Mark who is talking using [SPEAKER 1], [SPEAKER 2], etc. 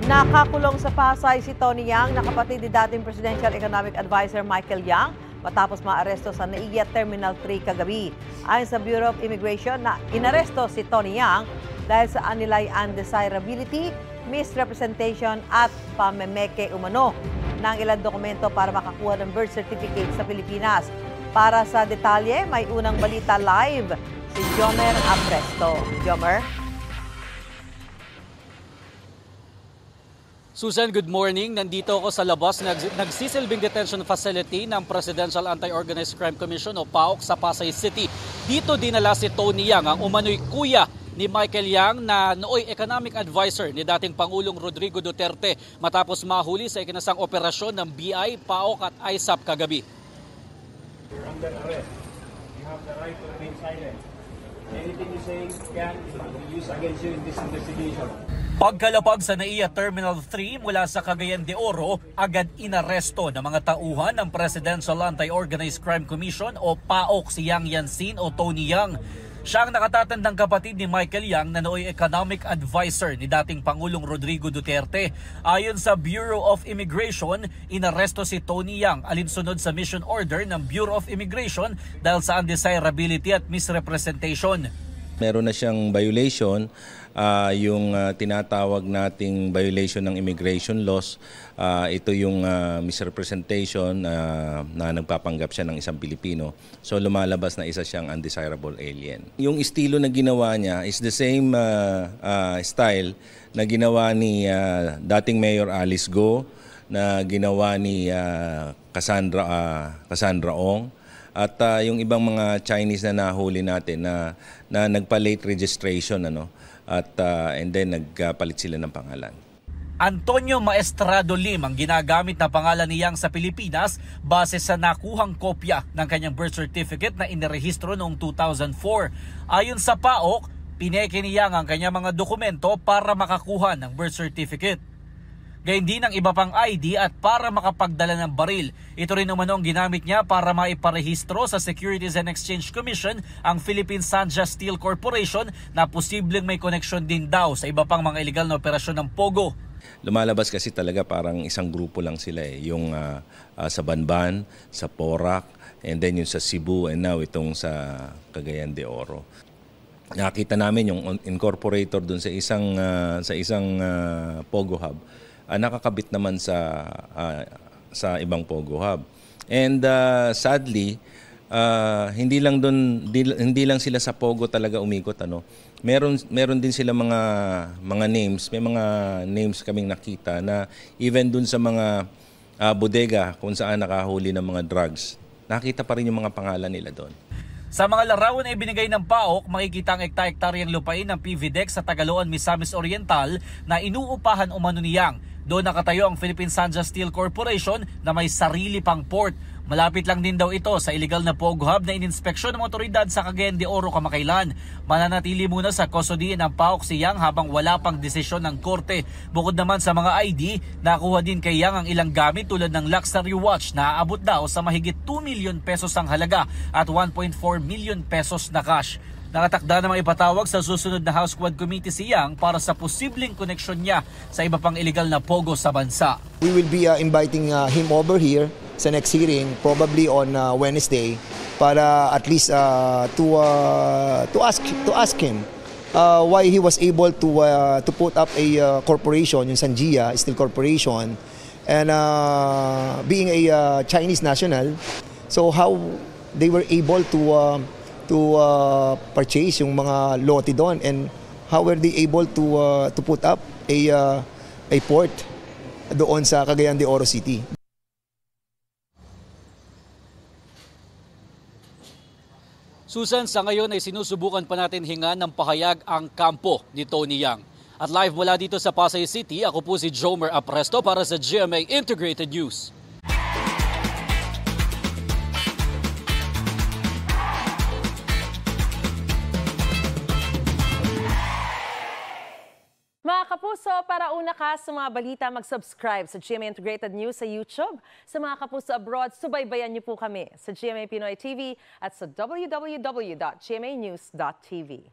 [SPEAKER 1] Nakakulong sa Pasay si Tony Yang na kapatid ni dating Presidential Economic Advisor Michael Yang matapos maaresto sa NAIA Terminal 3 kagabi. Ayon sa Bureau of Immigration na inaresto si Tony Yang dahil sa anilay undesirability, misrepresentation at pamemeke umano ng ilang dokumento para makakuha ng birth certificate sa Pilipinas. Para sa detalye, may unang balita live si Jomer Apresto. Jomer?
[SPEAKER 2] Susan, good morning. Nandito ako sa labas nagsisilbing detention facility ng Presidential Anti-Organized Crime Commission o PAOK sa Pasay City. Dito dinala si Tony Yang, ang umano'y kuya ni Michael Yang na nooy economic advisor ni dating Pangulong Rodrigo Duterte matapos mahuli sa ikinasang operasyon ng BI, PAOK at ISAP kagabi.
[SPEAKER 3] You're under arrest. You have the right to remain silent. Anything you say can be used against you in this investigation.
[SPEAKER 2] Pagkalapag sa NAIA Terminal 3 mula sa Cagayan de Oro, agad inaresto ng mga tauhan ng Presidential Anti-Organized Crime Commission o PAOK si Yang Yancin o Tony Yang. Siya ang nakatatandang kapatid ni Michael Yang na nooy economic advisor ni dating Pangulong Rodrigo Duterte. Ayon sa Bureau of Immigration, inaresto si Tony Yang alinsunod sa mission order ng Bureau of Immigration dahil sa undesirability at misrepresentation.
[SPEAKER 4] Meron na siyang violation, yung tinatawag nating violation ng immigration laws. Ito yung misrepresentation na nagpapanggap siya ng isang Pilipino. So lumalabas na isa siyang undesirable alien. Yung estilo na ginawa niya is the same style na ginawa ni dating Mayor Alice Go, na ginawa ni Cassandra Ong. At yung ibang mga Chinese na nahuli natin na nagpa-late registration and then nagpalit sila ng pangalan.
[SPEAKER 2] Antonio Maestrado Lim ang ginagamit na pangalan ni Yang sa Pilipinas base sa nakuhang kopya ng kanyang birth certificate na inirehistro noong 2004. Ayon sa PAOK, pineke ni Yang ang kanyang mga dokumento para makakuha ng birth certificate. Gayun din ang iba pang ID at para makapagdala ng baril. Ito rin naman ang ginamit niya para maiparehistro sa Securities and Exchange Commission ang Philippine Sanja Steel Corporation na posibleng may koneksyon din daw sa iba pang mga illegal na operasyon ng Pogo.
[SPEAKER 4] Lumalabas kasi talaga parang isang grupo lang sila yung sa Banban, sa Porac, and then yung sa Cebu, and now itong sa Cagayan de Oro. Nakita namin yung incorporator dun sa isang Pogo Hub. Nakakabit naman sa ibang Pogo Hub. And sadly, hindi lang sila sa Pogo talaga umikot, Meron din sila mga names, may mga names kaming nakita na even dun sa mga bodega kung saan nakahuli ng mga drugs, nakita pa rin yung mga pangalan nila doon.
[SPEAKER 2] Sa mga larawan na ibinigay ng PAOK, makikita ang ekta-ektaryang lupain ng PVDEC sa Tagaloan, Misamis Oriental na inuupahan umano ni Yang. Doon nakatayo ang Philippine Sanja Steel Corporation na may sarili pang port. Malapit lang din daw ito sa illegal na Pogo Hub na ininspeksyon ng otoridad sa Cagayan de Oro kamakailan. Mananatili muna sa custody ng PAOK si Yang habang wala pang desisyon ng korte. Bukod naman sa mga ID, nakuha din kay Yang ang ilang gamit tulad ng luxury watch na aabot daw sa mahigit 2 million pesos ang halaga at 1.4 million pesos na cash. Nakatakda namang ipatawag sa susunod na House Quad Committee si Yang para sa posibleng koneksyon niya sa iba pang illegal na Pogo sa bansa.
[SPEAKER 5] We will be inviting him over here sa next hearing, probably on Wednesday, para at least to ask him why he was able to put up a corporation, yung Sanjia Steel Corporation, and being a Chinese national, so how they were able to purchase yung mga lote doon, and how were they able to put up a port doon sa Cagayan de Oro City.
[SPEAKER 2] Susan, sa ngayon ay sinusubukan pa natin hingan ng pahayag ang kampo ni Tony Yang. At live mula dito sa Pasay City, ako po si Jomer Apresto para sa GMA Integrated News.
[SPEAKER 1] Mga kapuso, para una ka sa mga balita, mag-subscribe sa GMA Integrated News sa YouTube. Sa mga kapuso abroad, subaybayan niyo po kami sa GMA Pinoy TV at sa www.gmanews.tv.